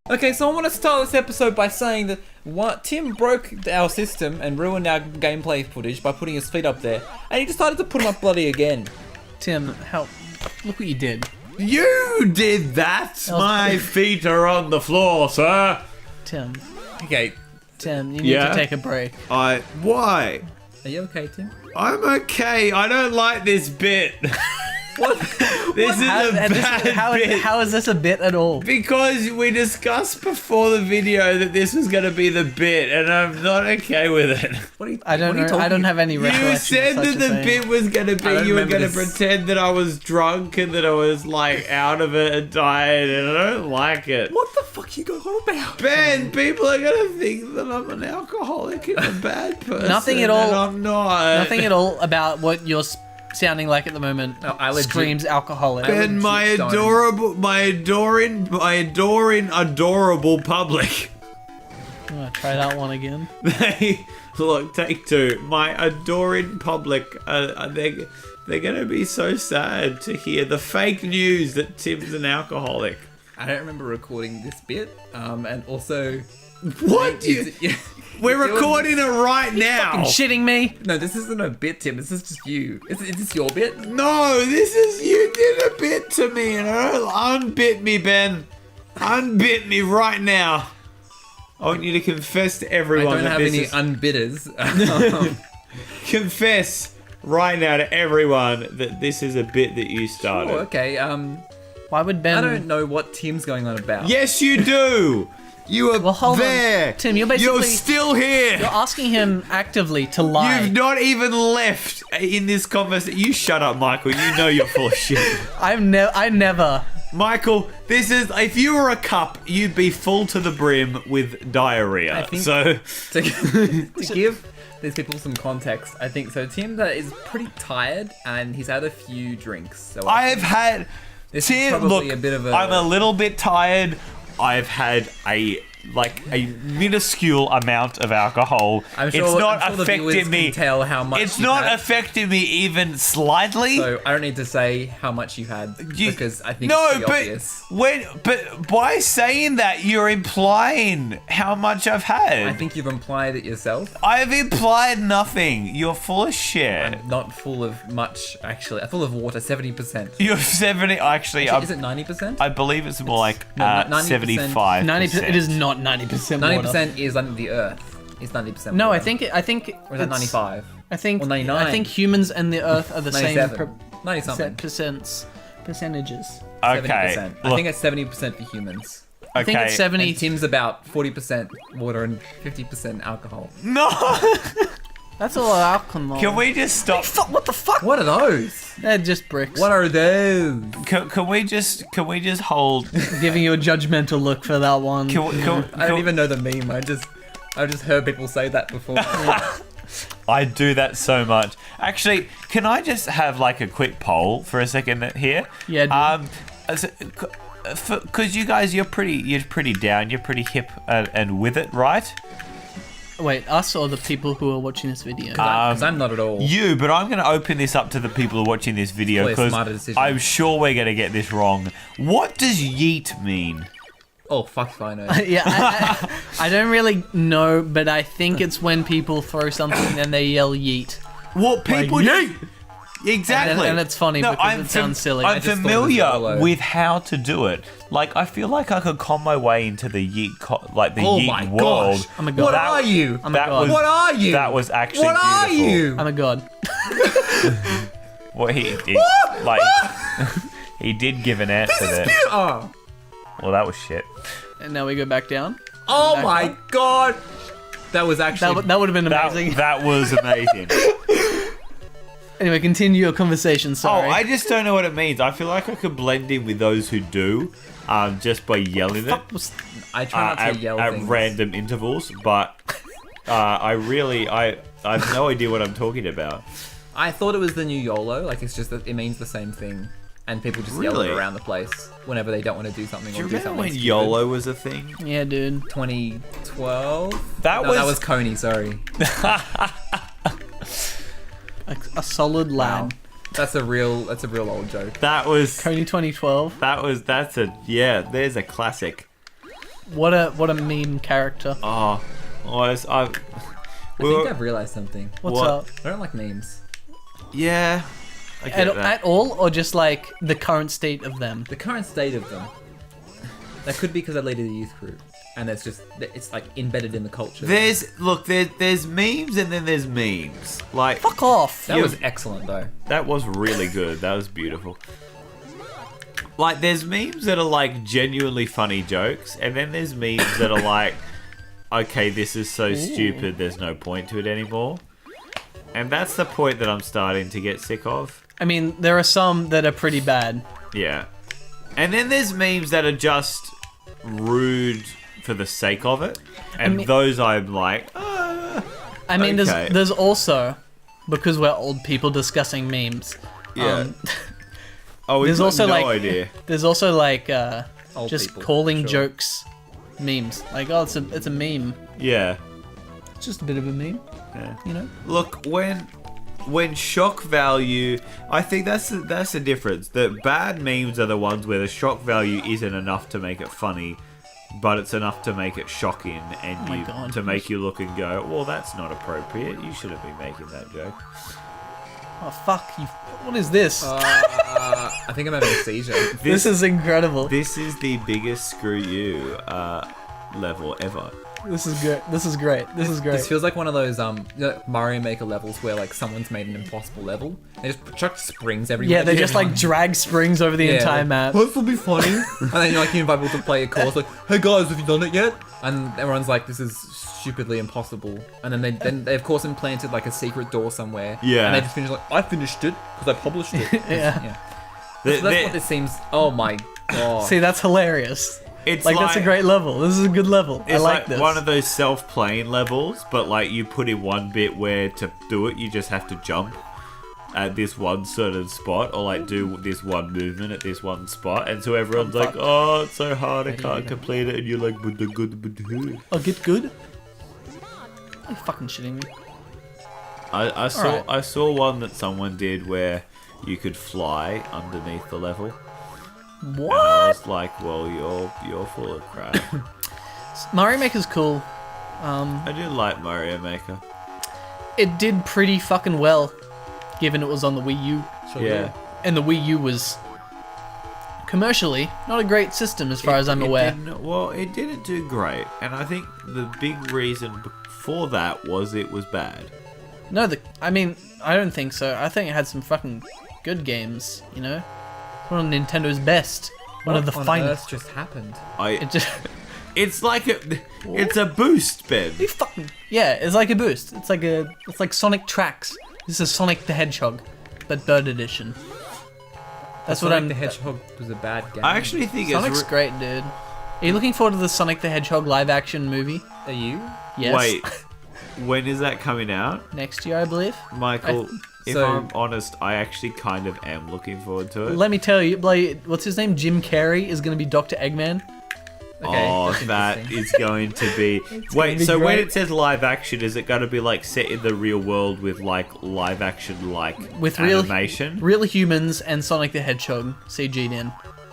Okay, so I want to start this episode by saying that Tim broke our system and ruined our gameplay footage by putting his feet up there, and he decided to put them up bloody again. Tim, look what you did. You did that! My feet are on the floor, sir! Tim, Okay, you need to take a break. Why? are you okay, Tim? I'm okay. I don't like this bit. What? This is a bad bit. How is this a bit at all? Because we discussed before the video that this was going to be the bit, and I'm not okay with it. What are you? I don't know. I don't have any recollection. You said of such that a the thing. bit was going to be you were going to this. pretend that I was drunk and that I was like out of it and tired, and I don't like it. What the fuck are you going on about? Ben, people are going to think that I'm an alcoholic and a bad person. Nothing at all. And I'm not. Nothing at all about what you're sounding like at the moment. No, I legit- screams alcoholic. Ben, my adorable public. Try that one again. Look, take two. My adoring public, they're gonna be so sad to hear the fake news that Tim's an alcoholic. I don't remember recording this bit, and also... What? We're recording it right Fucking now. shitting me. No, this isn't a bit, Tim. This is just you. Is this your bit? No, this is you did a bit to me, and unbit me, Ben. Unbit me right now. I want you to confess to I everyone don't that have this any is... unbitters. Confess right now to everyone that this is a bit that you started. Oh, okay. Why would Ben? I don't know what Tim's going on about. Yes, you do. You are Well, hold there. on. Tim, you're basically... You're still here. You're asking him actively to lie. You've not even left in this conversation. You shut up, Michael. You know you're full of shit. I never. Michael, this is... If you were a cup, you'd be full to the brim with diarrhea. I think- So... to give these people some context, I think so. Tim is pretty tired and he's had a few drinks. So I have had... This Tim, is probably look, a bit of a... I'm a little bit tired. I've had a minuscule amount of alcohol. I'm sure, it's not I'm sure the viewers affecting me. can tell how much It's you've not had. affecting me even slightly. So I don't need to say how much you had because I think no, it's pretty obvious. but by saying that, you're implying how much I've had. I think you've implied it yourself. I've implied nothing. You're full of shit. Not full of much, actually. I'm full of water, 70%. You're 70. Actually, Is it 90%? I believe it's more like no, 90%. 75. 90%. It is not 90%. 90% is under the earth. It's 90%. No, water. I think. Or is that 95? I think. Or 99? I think humans and the Earth are the same 90-something. percentages. Okay. 70%. I look, think it's 70% for humans. I think it's 70. And Tim's about 40% water and 50% alcohol. no. That's a lot of alcohol. Can we just stop? What the fuck? What are those? They're just bricks. What are those? Can we just hold? Giving you a judgmental look for that one. I don't even know the meme. I just heard people say that before. I do that so much. Actually, can I just have like a quick poll for a second here? Yeah. Because you guys, you're pretty down. You're pretty hip and with it, right? Wait, us or the people who are watching this video? Because I'm not at all. You, but I'm going to open this up to the people who are watching this video Probably a because smarter decision. I'm sure we're going to get this wrong. What does yeet mean? Oh, fuck if I know. Yeah, I don't really know, but I think it's when people throw something and they yell yeet. What people yeet! Exactly. And it's funny because it sounds silly. I'm just thought it was familiar YOLO. with how to do it. Like, I feel like I could con my way into the yeet, Oh my yeet world. gosh. Oh my god. What are you? Oh my god. What are you? That was actually What are beautiful. you? Oh my god. Well, he did, like, he did give an answer there. Oh. Well, that was shit. And now we go back down. Oh Back my up. god. That was actually... That would have been amazing. That was amazing. Anyway, continue your conversation, sorry. Oh, I just don't know what it means. I feel like I could blend in with those who do, just by yelling it I try not to yell at things. random intervals, but I have no idea what I'm talking about. I thought it was the new YOLO. Like, it's just that it means the same thing. And people just yell Really? it around the place whenever they don't want to do something Do you or do remember something when stupid. YOLO was a thing? Yeah, dude. 2012? That No, was- that was Coney, sorry. A solid lad. That's a real old joke. That was Coney 2012. there's a classic. What a meme character. Oh, I think I've realized something. What's what? up? I don't like memes. yeah. I get that. At all, or just like the current state of them? The current state of them. That could be because I lead a youth group, and it's like embedded in the culture. There's memes and then there's memes. Like Fuck off. That was excellent though. that was really good. That was beautiful. Like there's memes that are like genuinely funny jokes, and then there's memes that are like, okay, this is so stupid. There's no point to it anymore. And that's the point that I'm starting to get sick of. I mean, there are some that are pretty bad. Yeah. And then there's memes that are just rude for the sake of it. And those I'm like, I mean, okay. there's also, because we're old people discussing memes. yeah. Oh, we've There's got also no like, idea. there's also like, Old just people, calling sure. jokes memes. Like, oh, it's a meme. Yeah. It's just a bit of a meme, Yeah. you know? Look, when shock value, I think that's the difference. The bad memes are the ones where the shock value isn't enough to make it funny, but it's enough to make it shocking and to make you look and go, well, that's not appropriate. You shouldn't be making that joke. Oh, fuck. What is this? I think I'm having a seizure. This is incredible. This is the biggest screw you level ever. This is good. This is great. This is great. This feels like one of those Mario Maker levels where like someone's made an impossible level. They just chuck springs everywhere. Yeah, they just like drag springs over the entire map. This will be funny. And then you invite people to play a course like, hey guys, have you done it yet? And everyone's like, this is stupidly impossible. And then they of course implanted like a secret door somewhere. Yeah. And they just finish like, I finished it because I published it. Yeah. So that's what this seems. Oh my god. See, that's hilarious. It's Like, that's a great level. This is a good level. I It's like this. one of those self-playing levels, but like you put in one bit where to do it, you just have to jump at this one certain spot, or like do this one movement at this one spot, and so everyone's like, "Oh, it's so hard, I can't complete it," and you're like, "Good." I'll get good. Are you fucking shitting me? I saw one that someone did where you could fly underneath the level. What? And I was like, well, you're full of crap. Mario Maker's cool. I do like Mario Maker. It did pretty fucking well, given it was on the Wii U. Yeah. And the Wii U was commercially not a great system as far as I'm aware. It didn't do great, and I think the big reason for that was it was bad. No, I mean, I don't think so. I think it had some fucking good games, you know? One of Nintendo's best. One of the on finest. Earth just happened? It just... It's like it's a boost, Ben. You fucking... Yeah, it's like a boost. It's like Sonic Tracks. This is Sonic the Hedgehog, but Bird Edition. That's what Sonic the Hedgehog was a bad game. I actually think Sonic's great, dude. Are you looking forward to the Sonic the Hedgehog live-action movie? Are you? Yes. Wait, when is that coming out? Next year, I believe. Michael, if So- I'm honest, I actually kind of am looking forward to it. Let me tell you, like, what's his name? Jim Carrey is going to be Dr. Eggman. Okay, Oh, that's that interesting. is going to be... Wait, be so when great. it says live action, is it going to be like set in the real world with like live action like With animation? real humans and Sonic the Hedgehog CG'd in.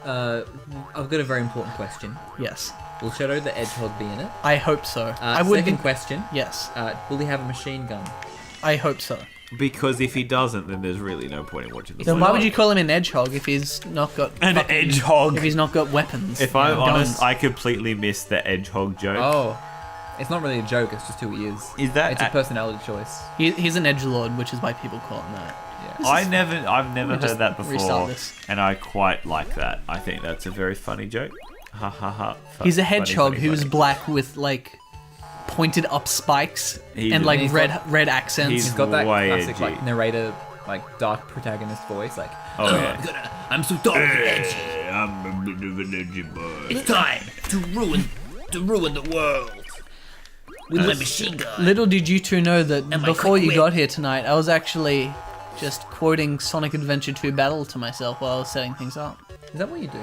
I've got a very important question. Yes. Will Shadow the Hedgehog be in it? I hope so. I would Second question. Yes. Will he have a machine gun? I hope so. Because if he doesn't, then there's really no point in watching the Then film. why would you call him an hedgehog if he's not got An hedgehog. If he's not got weapons? If I'm guns? honest, I completely missed the hedgehog joke. Oh, it's not really a joke. It's just who he is. Is that... It's a personality choice. He's an edgelord, which is why people call him that. Yeah. I've never just heard that restart before, this. and I quite like that. I think that's a very funny joke. Ha ha ha. He's a Funny, hedgehog funny, who's funny. black with like pointed up spikes He's- and like he's red accents. he's- He's got that way classic edgy. like narrator, like dark protagonist voice. Like, Oh yeah. I'm so dark and edgy. I'm a bit of an edgy boy. It's time to ruin the world with my machine gun. Little did you two know that my before quick you wit. got here tonight, I was actually just quoting Sonic Adventure 2 Battle to myself while I was setting things up. Is that what you do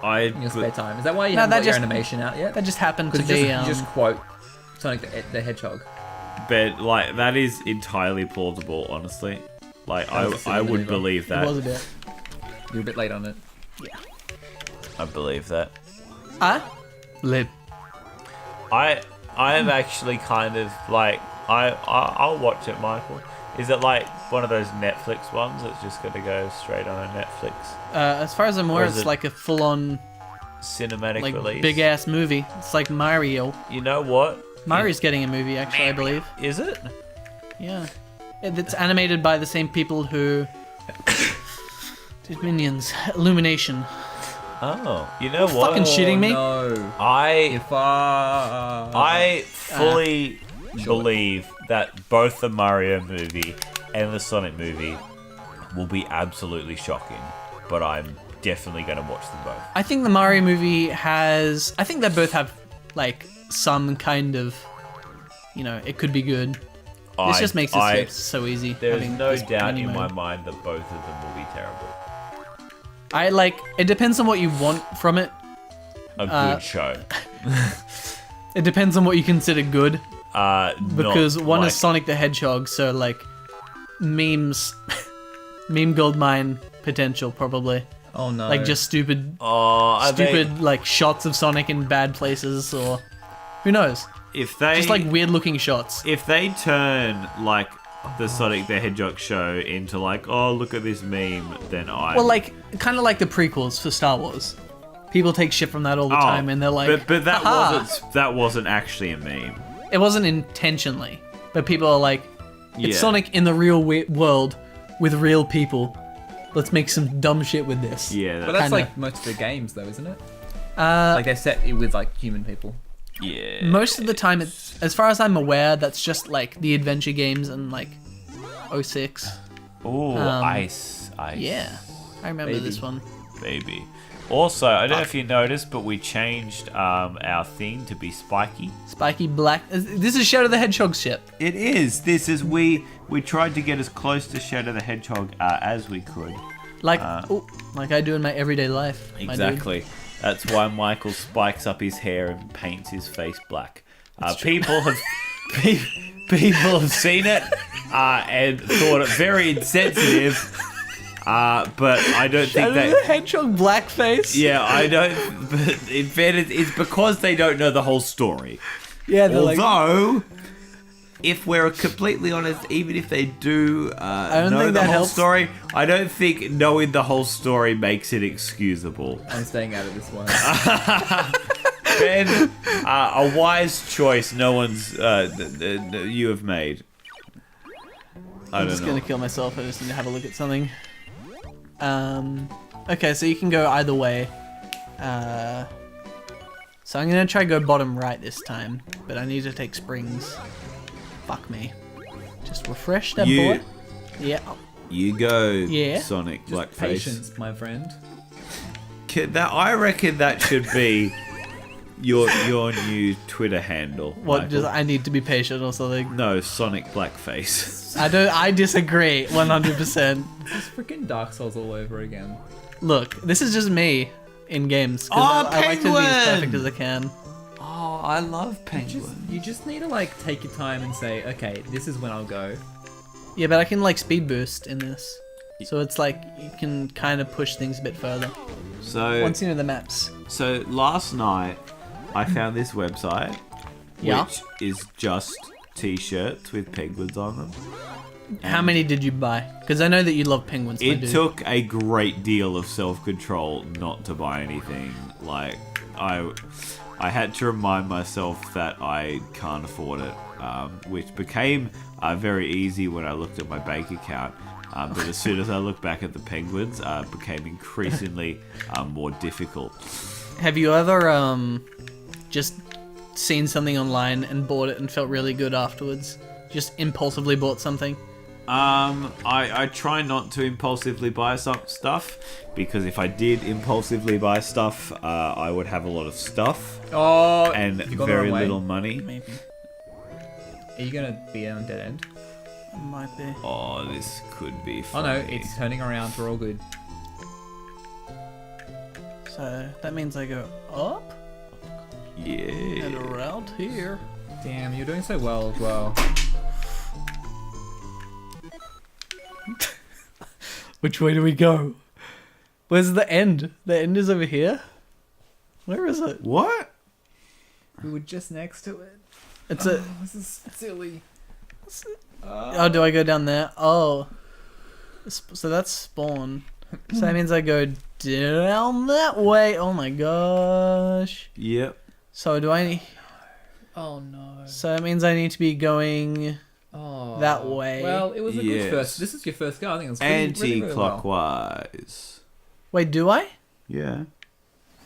I in your spare time? Is that why you No, haven't that got your just- animation out yet? That just happened to Because be. you just quote Sonic the Hedgehog. but like that is entirely plausible, honestly. Like That was a silly I would maneuver. believe it was a that. bit. You're a bit late on it. I believe that. Ah? Lib. I am actually kind of like I'll watch it, Michael. Is it like one of those Netflix ones that's just going to go straight on a Netflix As far as I'm aware, Or is it's it- like a full-on, cinematic like, release? big-ass movie. It's like Mario. You know what? Mario's getting a movie, actually, I believe. Is it? Yeah. It's animated by the same people who did Minions. Illumination. Oh, you know what? Fucking shitting me? No. I If I I fully believe that both the Mario movie and the Sonic movie will be absolutely shocking, but I'm definitely going to watch them both. I think the Mario movie has... I think they both have, like, some kind of... You know, it could be good. This just makes it so easy. There's having no this doubt in mode. my mind that both of them will be terrible. It depends on what you want from it. A good show. It depends on what you consider good. Because Not one like- is Sonic the Hedgehog, so like memes, meme gold mine potential probably. Oh no. Like just stupid, are they- like shots of Sonic in bad places, or who knows? if they Just like weird looking shots. if they turn like the Sonic the Hedgehog show into like, oh look at this meme, then I Well, like kind of like the prequels for Star Wars. People take shit from that all the time, and they're like, but that "Haha." wasn't actually a meme. It wasn't intentionally, but people are like, it's Yeah. Sonic in the real world with real people. Let's make some dumb shit with this. Yeah, But that's kinda. like most of the games, though, isn't it? Like they're set with like human people. yeah. Most of the time, it's, as far as I'm aware, that's just like the adventure games and like 06. Oh, ice. Yeah, I remember Baby. this one. Baby. Also, I don't know if you noticed, but we changed our theme to be spiky. Spiky black. This is Shadow the Hedgehog shit. It is. This is we tried to get as close to Shadow the Hedgehog as we could. Like, like I do in my everyday life. my dude. Exactly. That's why Michael spikes up his hair and paints his face black. People have people have seen it and thought it very insensitive. But I don't think Shadow the that. Hedgehog blackface. Yeah, I don't. But in fairness, it's because they don't know the whole story. Yeah, they're like, Although, if we're completely honest, even if they do don't know think the that whole helps. story, I don't think knowing the whole story makes it excusable. I'm staying out of this one. Ben, a wise choice. No one's you have made. I I'm don't just know. gonna kill myself. I just need to have a look at something. Okay, so you can go either way. So I'm gonna try go bottom right this time, but I need to take springs. Fuck me. Just refresh that You- boy. Yeah. You go, Yeah. Sonic Just Blackface. patience, my friend. I reckon that should be your new Twitter handle. What? Michael. Just I need to be patient or something. No, Sonic Blackface. I disagree 100%. It's freaking Dark Souls all over again. Look, this is just me in games. 'Cause Oh, I like to be as Penguin! perfect as I can. Oh, I love Penguin. You just need to like take your time and say, okay, this is when I'll go. Yeah, but I can like speed boost in this. So it's like you can kind of push things a bit further. So, Once you know the maps. so last night I found this website, Yeah. which is just T-shirts with penguins on them. How many did you buy? Because I know that you love penguins. my It dude. took a great deal of self-control not to buy anything. Like I had to remind myself that I can't afford it, which became very easy when I looked at my bank account. But as soon as I looked back at the penguins, it became increasingly more difficult. Have you ever just seen something online and bought it and felt really good afterwards? Just impulsively bought something? I try not to impulsively buy some stuff, because if I did impulsively buy stuff, I would have a lot of stuff Oh, and you gone the very wrong way? little money. Maybe. Are you gonna be on dead end? Might be. Oh, this could be Oh funny. no, it's turning around. We're all good. So that means I go up and Yeah. around here. Damn, you're doing so well as well. Which way do we go? Where's the end? The end is over here? Where is it? What? We were just next to it. It's a. This is silly. Oh, do I go down there? Oh. So that's spawn. So that means I go down that way. Oh my gosh. Yep. So do I... Oh no. So that means I need to be going that way. Well, it was a good first. This is your first go. I think it's really, really well. Anti-clockwise. Wait, do I? Yeah.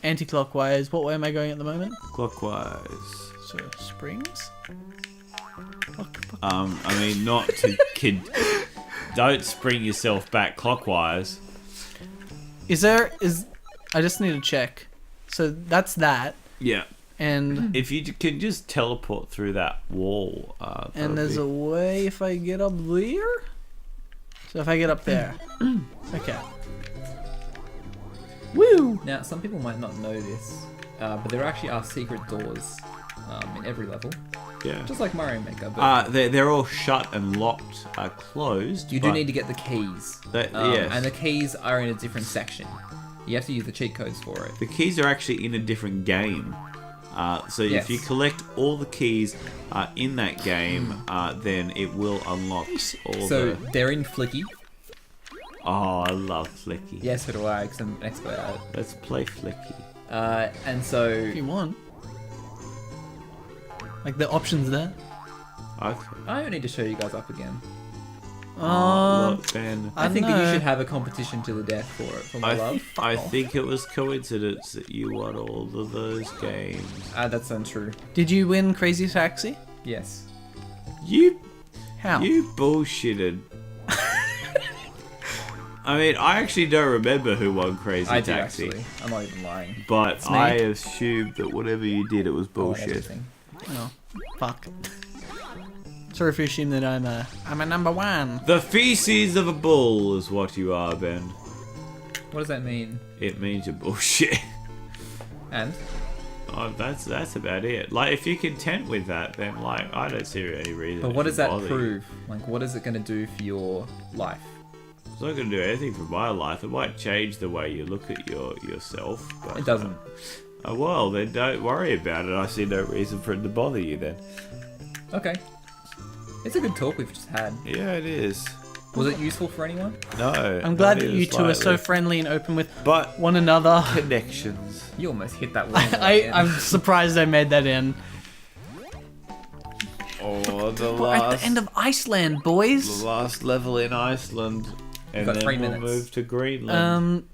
Anti-clockwise. What way am I going at the moment? Clockwise. So, springs? I mean, not to kid. Don't spring yourself back clockwise. Is... I just need to check. So that's that. Yeah. And... If you can just teleport through that wall. And there's a way if I get up there? So if I get up there. Okay. Woo! Now, some people might not know this, but there actually are secret doors in every level. Yeah. Just like Mario Maker. But they're all shut and locked, closed. you do need to get the keys. Yes. And the keys are in a different section. You have to use the cheat codes for it. The keys are actually in a different game. So if you collect all the keys in that game, then it will unlock all they're in Flicky. Oh, I love Flicky. Yes, so do I, because I'm an expert at it. Let's play Flicky. And so... If you want. Like, the options there. Okay. I don't need to show you guys up again. Look, Ben. I think that you should have a competition to the death for it, for my love. I think it was coincidence that you won all of those games. That's untrue. Did you win Crazy Taxi? Yes. How? You bullshitted. I mean, I actually don't remember who won Crazy I do, Taxi. actually. I'm not even lying. But I assumed that whatever you did, it was bullshit. Oh, fuck. Sorry if you assume that I'm a number one. The feces of a bull is what you are, Ben. What does that mean? It means you're bullshit. And? Oh, that's about it. Like, if you're content with that, then, like, I don't see any reason. But what does that bother prove? Like, what is it going to do for your life? It's not going to do anything for my life. It might change the way you look at yourself. But, It doesn't. Well, then don't worry about it. I see no reason for it to bother you then. Okay. It's a good talk we've just had. Yeah, it is. Was it useful for anyone? No. I'm glad that you two are so friendly and open with one another. Connections. You almost hit that one. I'm surprised I made that in. Oh, We're at the end of Iceland, boys. The last level in Iceland. And got then 3 we'll minutes. move to Greenland.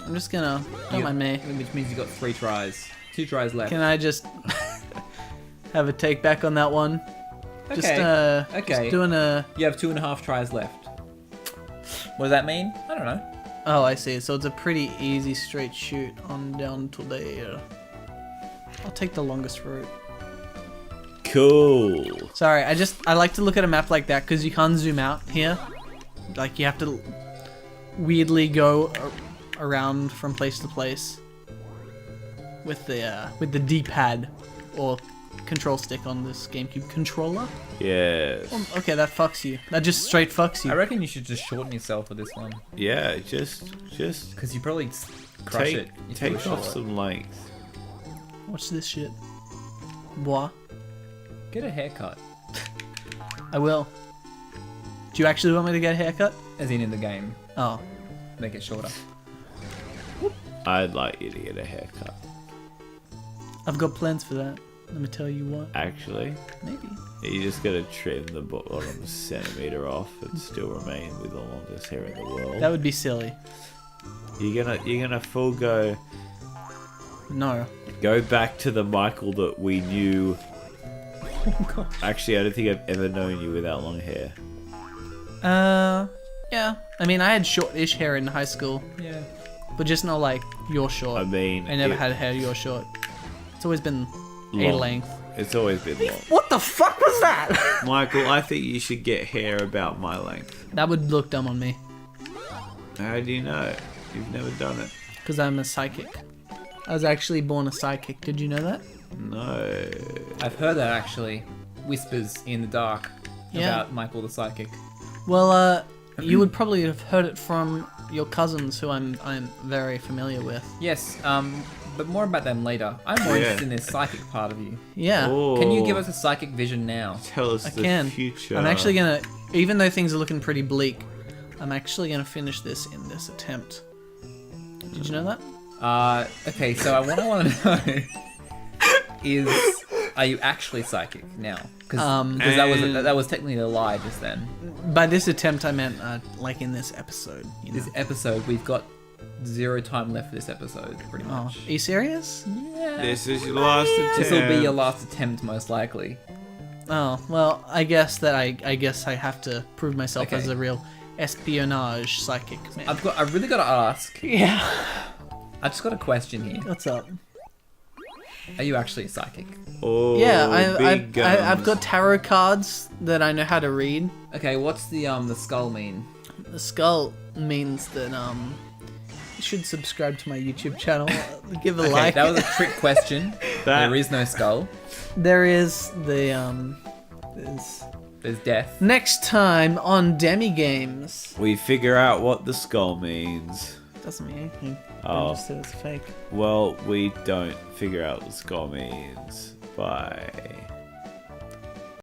I'm just gonna... Don't mind me. Which means you got 3 tries. 2 tries left. Can I just have a take back on that one? Okay. Just doing a... You have 2.5 tries left. What does that mean? I don't know. Oh, I see. So it's a pretty easy straight shoot on down to there. I'll take the longest route. Cool. Sorry, I like to look at a map like that because you can't zoom out here. Like, you have to weirdly go around from place to place with the D-pad or control stick on this GameCube controller. Yes. Okay, that fucks you. That just straight fucks you. I reckon you should just shorten yourself for this one. Yeah, just Because you probably crush it. Take off some length. Watch this shit. What? Get a haircut. I will. Do you actually want me to get a haircut? As in the game. Oh. Make it shorter. I'd like you to get a haircut. I've got plans for that. Let me tell you what. Actually, Maybe. you just gotta trim the bottom centimeter off and still remain with the longest hair in the world. That would be silly. You're gonna full go No. back to the Michael that we knew. Oh god. Actually, I don't think I've ever known you without long hair. Yeah. I mean, I had short-ish hair in high school, Yeah. but just not like your short. I mean, I never had hair your short. It's always been a long. length. It's always been long. What the fuck was that? Michael, I think you should get hair about my length. That would look dumb on me, How do you know? You've never done it. because I'm a psychic. I was actually born a psychic. Did you know that? No. I've heard that actually. Whispers in the dark about Michael the Psychic. Well, you would probably have heard it from your cousins, who I'm very familiar with. Yes, but more about them later. I'm more Yeah. interested in this psychic part of you. Yeah. Can you Oh, give us a psychic vision now? tell us I the can. future? I'm actually gonna, even though things are looking pretty bleak, I'm actually gonna finish this in this attempt. Did you know that? Okay, so what I want to know is, are you actually psychic now? Because that was technically a lie just then. By this attempt, I meant like in this episode. You know? This episode, we've got 0 time left for this episode, pretty Oh, much. are you serious? Yeah. This is your last attempt. This will be your last attempt, most likely. Oh well, I guess I have to prove myself Okay. as a real espionage psychic man. I've really got to ask. Yeah. I just got a question here. What's up? Are you actually psychic? Oh, Yeah, big I've guns. got tarot cards that I know how to read. Okay, what's the skull mean? The skull means that you should subscribe to my YouTube channel. Give a Okay, like. that was a trick question. That- There is no skull. There is the There's death. next time on DemiGames. We figure out what the skull means. Doesn't mean anything. Oh. Just said it's fake. Well, we don't figure out what the skull means. Bye.